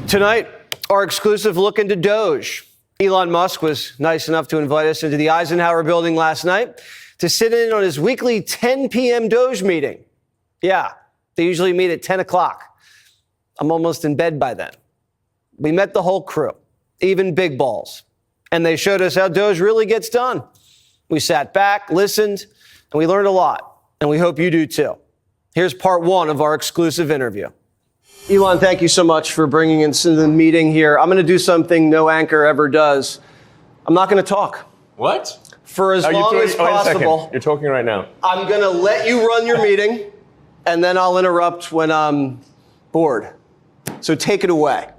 Tonight, our exclusive look into Doge. Elon Musk was nice enough to invite us into the Eisenhower building last night to sit in on his weekly 10 p.m. Doge meeting. Yeah, they usually meet at 10 o'clock. I'm almost in bed by then. We met the whole crew, even big balls, and they showed us how Doge really gets done. We sat back, listened, and we learned a lot, and we hope you do too. Here's part one of our exclusive interview. Elon, thank you so much for bringing us into the meeting here. I'm going to do something no anchor ever does. I'm not going to talk. What? For as long as possible. You're talking right now. I'm going to let you run your meeting, and then I'll interrupt when I'm bored. So take it away.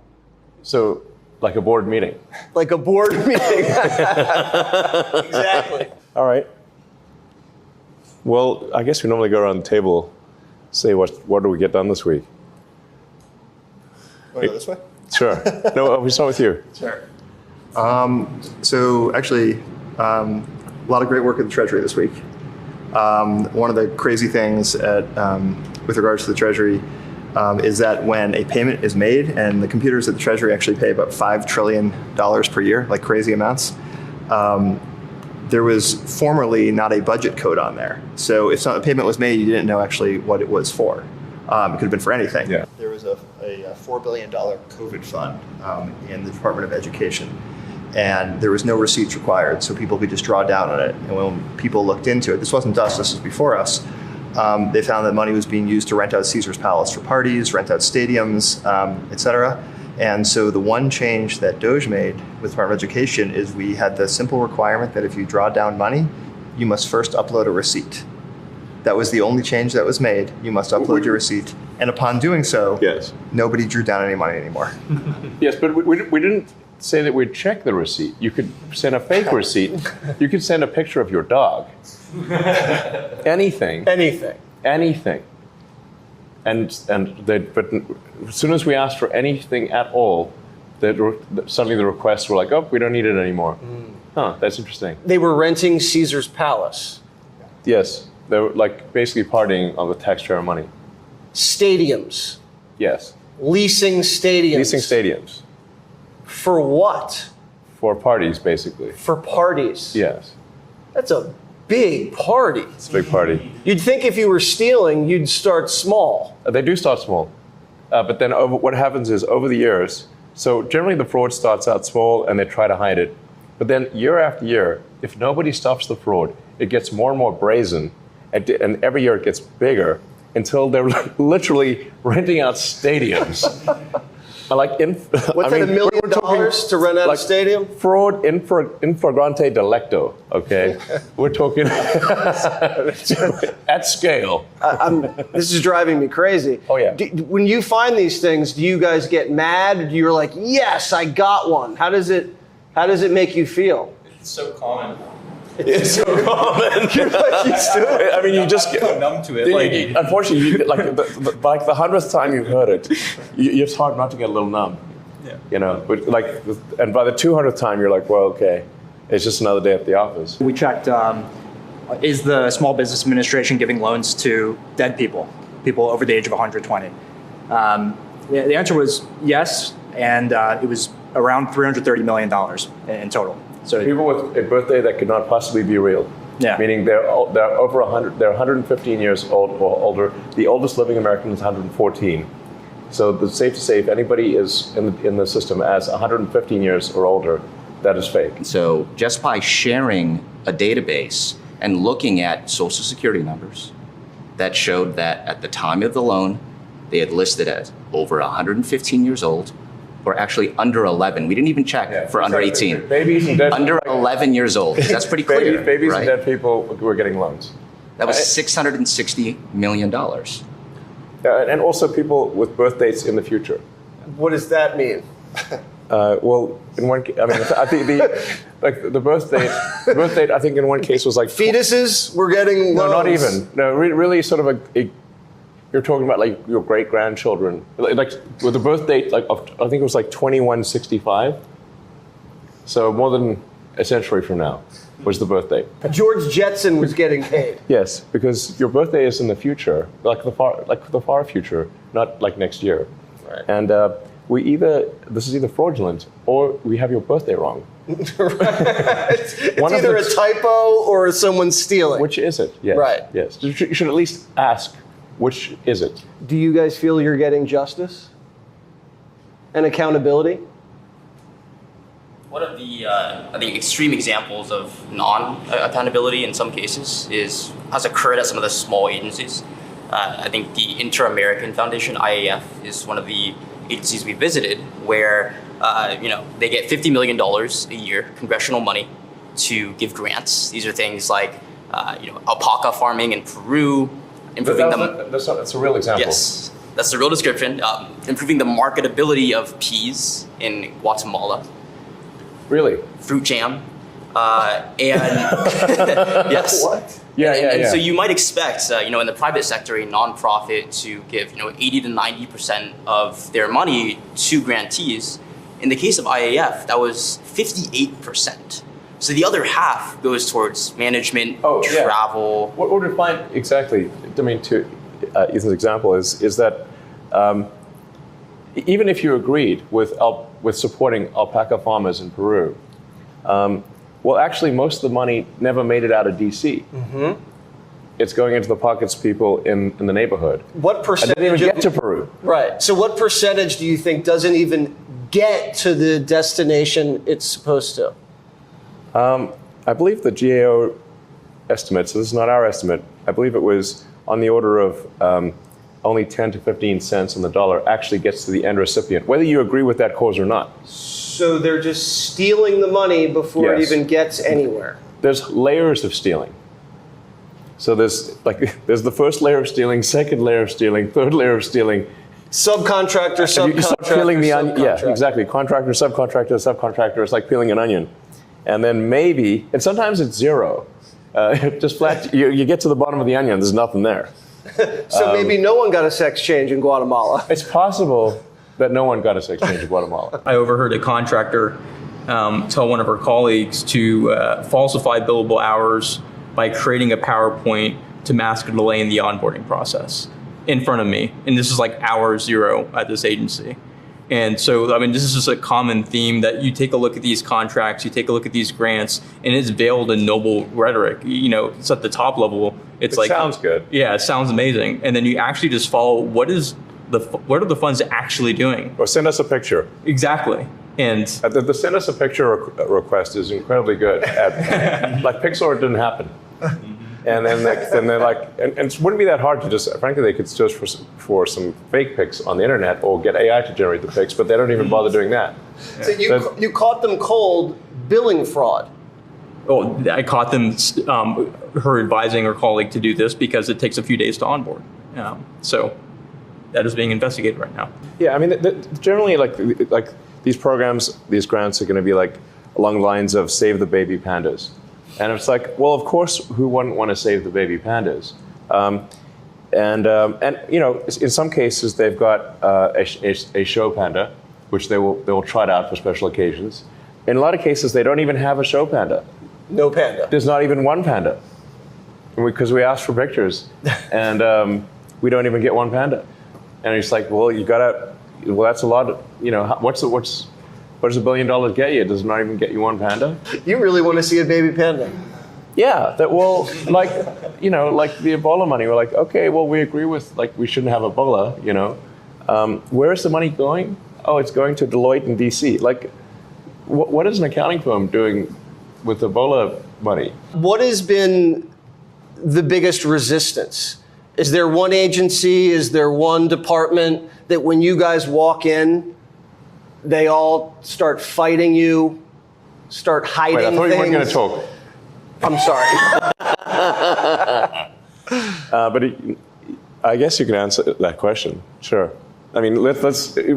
So, like a board meeting? Like a board meeting. Exactly. All right. Well, I guess we normally go around the table, say what do we get done this week? Want to go this way? Sure. No, we start with you. Sure. So actually, a lot of great work at the Treasury this week. One of the crazy things with regards to the Treasury is that when a payment is made, and the computers at the Treasury actually pay about $5 trillion per year, like crazy amounts, there was formerly not a budget code on there. So if a payment was made, you didn't know actually what it was for. It could have been for anything. Yeah. There was a $4 billion COVID fund in the Department of Education, and there was no receipts required, so people could just draw down on it. And when people looked into it, this wasn't us, this was before us, they found that money was being used to rent out Caesar's Palace for parties, rent out stadiums, et cetera. And so the one change that Doge made with the Department of Education is we had the simple requirement that if you draw down money, you must first upload a receipt. That was the only change that was made. You must upload your receipt. And upon doing so, yes, nobody drew down any money anymore. Yes, but we didn't say that we'd check the receipt. You could send a fake receipt. You could send a picture of your dog. Anything. Anything. But as soon as we asked for anything at all, suddenly the requests were like, oh, we don't need it anymore. Huh, that's interesting. They were renting Caesar's Palace. Yes, they were like basically partying on the taxpayer money. Stadiums. Yes. Leasing stadiums. Leasing stadiums. For what? For parties, basically. For parties. Yes. That's a big party. It's a big party. You'd think if you were stealing, you'd start small. They do start small. But then what happens is over the years, so generally the fraud starts out small and they try to hide it. But then year after year, if nobody stops the fraud, it gets more and more brazen. And every year it gets bigger until they're literally renting out stadiums. Like what's that, $1 million to rent out a stadium? Fraud in flagrante delicto, okay? We're talking at scale. This is driving me crazy. Oh, yeah. When you find these things, do you guys get mad? Or do you like, yes, I got one? How does it make you feel? It's so common. It's so common. You're like used to it. I mean, you just get so numb to it. Unfortunately, like the 100th time you've heard it, it's hard not to get a little numb. Yeah. You know, but and by the 200th time, you're like, well, okay, it's just another day at the office. We checked, is the Small Business Administration giving loans to dead people over the age of 120? The answer was yes, and it was around $330 million in total. So people with a birthday that could not possibly be real. Yeah. Meaning they're over 100. They're 115 years old or older. The oldest living American is 114. So it's safe to say if anybody is in the system as 115 years or older, that is fake. So just by sharing a database and looking at social security numbers that showed that at the time of the loan, they had listed as over 115 years old, or actually under 11. We didn't even check for under 18. Babies and dead under 11 years old. That's pretty clear. Babies right? and dead people who are getting loans. That was $660 million. And also people with birth dates in the future. What does that mean? Well, in one, I mean, I think the birth date. I think in one case was like fetuses were getting loans. No, not even. No, really, sort of you're talking about like your great grandchildren, like with the birth date, like of, I think it was like 2165. So more than a century from now was the birth date. George Jetson was getting paid. Yes, because your birthday is in the future, like the far future, not like next year. Right. And this is either fraudulent or we have your birthday wrong. It's either a typo or someone's stealing. Which is it? Yes. Right. Yes. You should at least ask, which is it? Do you guys feel you're getting justice and accountability? One of the, I think, extreme examples of non-accountability in some cases has occurred at some of the small agencies. I think the Inter-American Foundation, IAF, is one of the agencies we visited where they get $50 million a year, congressional money, to give grants. These are things like alpaca farming in Peru, improving That's a real example. Yes, that's the real description. Improving the marketability of peas in Guatemala. Really? Fruit jam, and yes. What? Yeah, and so you might expect, in the private sector, a nonprofit to give 80 to 90% of their money to grantees. In the case of IAF, that was 58%. So the other half goes towards management, travel. What we're find exactly, I mean, to Ethan's example is that even if you agreed with supporting alpaca farmers in Peru, well, actually, most of the money never made it out of DC. Mm-hmm. It's going into the pockets of people in the neighborhood. What percentage didn't even get to Peru? Right. So what percentage do you think doesn't even get to the destination it's supposed to? I believe the GAO estimate, so this is not our estimate, I believe it was on the order of only 10 to 15 cents on the dollar actually gets to the end recipient, whether you agree with that cause or not. So they're just stealing the money before it even gets anywhere. There's layers of stealing. So there's the first layer of stealing, second layer of stealing, third layer of stealing. Subcontractor, You start peeling the onion. Yeah, exactly. Contractor, subcontractor. It's like peeling an onion. And then maybe, and sometimes it's zero. Just flat, you get to the bottom of the onion, there's nothing there. So maybe no one got a sex change in Guatemala. It's possible that no one got a sex change in Guatemala. I overheard a contractor tell one of her colleagues to falsify billable hours by creating a PowerPoint to mask a delay in the onboarding process in front of me. And this is like hour zero at this agency. And so, I mean, this is just a common theme that you take a look at these contracts, you take a look at these grants, and it's veiled in noble rhetoric. It's at the top level. It sounds good. Yeah, it sounds amazing. And then you actually just follow what are the funds actually doing? Or send us a picture. Exactly. And the send us a picture request is incredibly good. Like Pixar, it didn't happen. And then they're like, and it wouldn't be that hard to just, frankly, they could search for some fake pics on the internet or get AI to generate the pics, but they don't even bother doing that. So you caught them cold billing fraud. Oh, I caught them, her advising her colleague to do this because it takes a few days to onboard. So that is being investigated right now. Yeah, I mean, generally, like these programs, these grants are going to be like along the lines of save the baby pandas. And it's like, well, of course, who wouldn't want to save the baby pandas? And in some cases, they've got a show panda, which they will trot out for special occasions. In a lot of cases, they don't even have a show panda. No panda. There's not even one panda, because we asked for pictures, and we don't even get one panda. And it's like, well, that's a lot. What does $1 billion get you? Does it not even get you one panda? You really want to see a baby panda? Yeah, like the Ebola money. We're like, okay, well, we agree with, we shouldn't have Ebola, Where is the money going? Oh, it's going to Deloitte in DC. Like, what is an accounting firm doing with Ebola money? What has been the biggest resistance? Is there one agency, is there one department that when you guys walk in, they all start fighting you, start hiding Wait, I thought things? you weren't going to talk. I'm sorry. But I guess you can answer that question. Sure. I mean,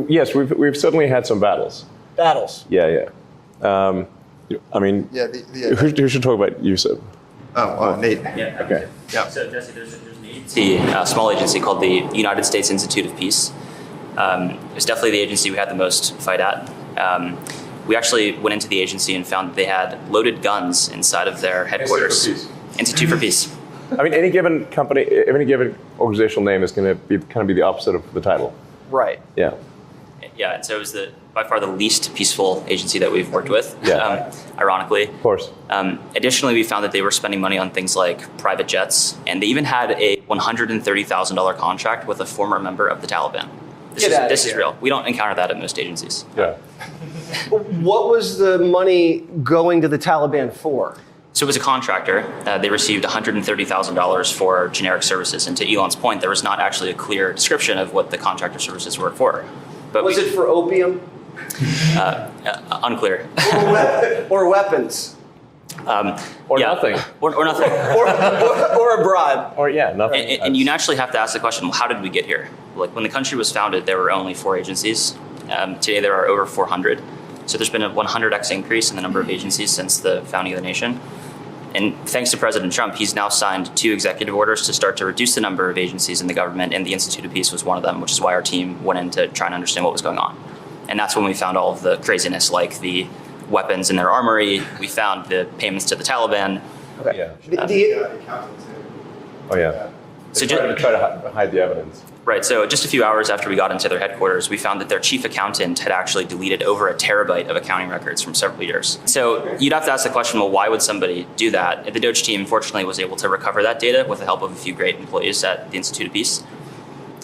yes, we've certainly had some battles. Battles. Yeah. I mean, who should talk about Yusuf? Nate. Yeah. Okay. Yeah. So Jesse, there's an agency, a small agency called the United States Institute of Peace. It's definitely the agency we had the most fight at. We actually went into the agency and found that they had loaded guns inside of their headquarters. Institute for Peace. I mean, any given company, any given organizational name is going to be kind of be the opposite of the title. Right. Yeah. Yeah, and so it was by far the least peaceful agency that we've worked with, ironically. Of course. Additionally, we found that they were spending money on things like private jets, and they even had a $130,000 contract with a former member of the Taliban. This is real. We don't encounter that at most agencies. Yeah. What was the money going to the Taliban for? So it was a contractor. They received $130,000 for generic services. And to Elon's point, there was not actually a clear description of what the contractor services were for. But Was it for opium? Unclear. Or weapons? Or nothing. Or nothing. Or a bribe? Or nothing. And you naturally have to ask the question, well, how did we get here? Like when the country was founded, there were only 4 agencies. Today there are over 400. So there's been a 100x increase in the number of agencies since the founding of the nation. And thanks to President Trump, he's now signed 2 executive orders to start to reduce the number of agencies in the government, and the Institute of Peace was one of them, which is why our team went in to try and understand what was going on. And that's when we found all of the craziness, like the weapons in their armory. We found the payments to the Taliban. Okay. Oh, yeah. So Try to hide the evidence. Right, so just a few hours after we got into their headquarters, we found that their chief accountant had actually deleted over a terabyte of accounting records from several years. So you'd have to ask the question, well, why would somebody do that? The Doge team, fortunately, was able to recover that data with the help of a few great employees at the Institute of Peace.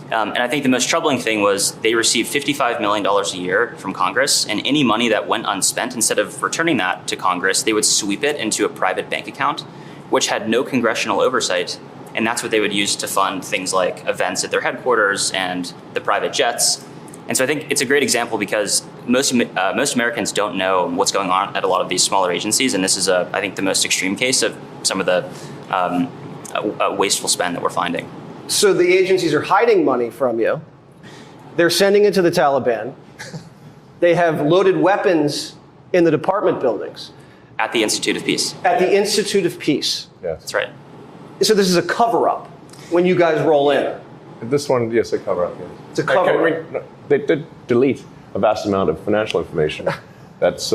And I think the most troubling thing was they received $55 million a year from Congress, and any money that went unspent, instead of returning that to Congress, they would sweep it into a private bank account, which had no congressional oversight. And that's what they would use to fund things like events at their headquarters and the private jets. And so I think it's a great example because most Americans don't know what's going on at a lot of these smaller agencies. And this is, I think, the most extreme case of some of the wasteful spend that we're finding. So the agencies are hiding money from you. They're sending it to the Taliban. They have loaded weapons in the department buildings. At the Institute of Peace. At the Institute of Peace. Yes. That's right. So this is a cover-up when you guys roll in. This one, yes, a cover-up. Yes. It's a cover-up. They did delete a vast amount of financial information. That's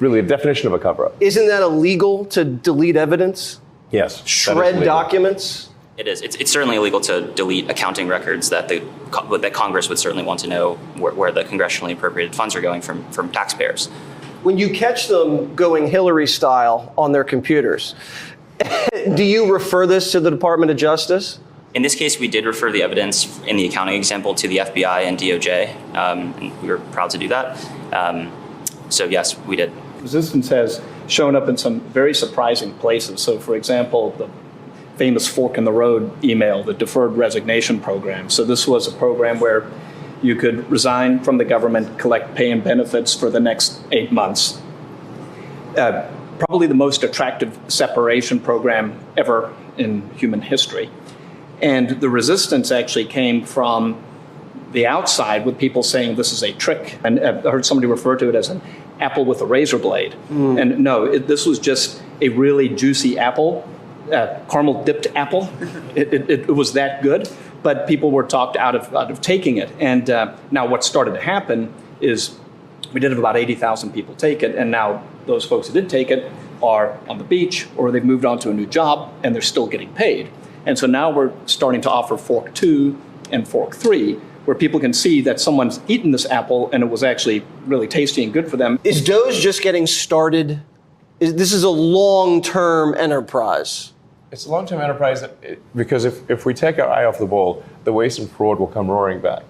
really a definition of a cover-up. Isn't that illegal to delete evidence? Yes. Shred documents? It is. It's certainly illegal to delete accounting records that that Congress would certainly want to know where the congressionally appropriated funds are going from taxpayers. When you catch them going Hillary style on their computers, do you refer this to the Department of Justice? In this case, we did refer the evidence in the accounting example to the FBI and DOJ, and we were proud to do that. So yes, we did. Resistance has shown up in some very surprising places. So for example, the famous fork in the road email, the deferred resignation program. So this was a program where you could resign from the government, collect pay and benefits for the next 8 months. Probably the most attractive separation program ever in human history. And the resistance actually came from the outside with people saying this is a trick. And I heard somebody refer to it as an apple with a razor blade. And no, this was just a really juicy apple, caramel dipped apple. It was that good, but people were talked out of taking it. And now what started to happen is we did have about 80,000 people take it, and now those folks who did take it are on the beach or they've moved on to a new job and they're still getting paid. And so now we're starting to offer fork 2 and fork 3, where people can see that someone's eaten this apple and it was actually really tasty and good for them. Is Doge just getting started? This is a long-term enterprise. It's a long-term enterprise because if we take our eye off the ball, the waste and fraud will come roaring back.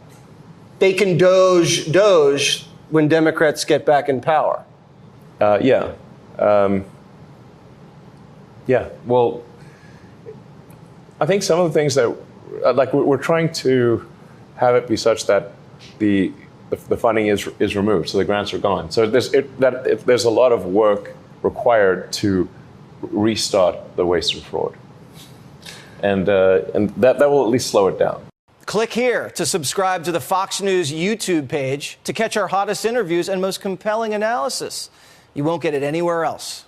They can Doge when Democrats get back in power. Yeah. Well, I think some of the things that, like, we're trying to have it be such that the funding is removed, so the grants are gone. So there's a lot of work required to restart the waste and fraud, and that will at least slow it down. Click here to subscribe to the Fox News YouTube page to catch our hottest interviews and most compelling analysis. You won't get it anywhere else.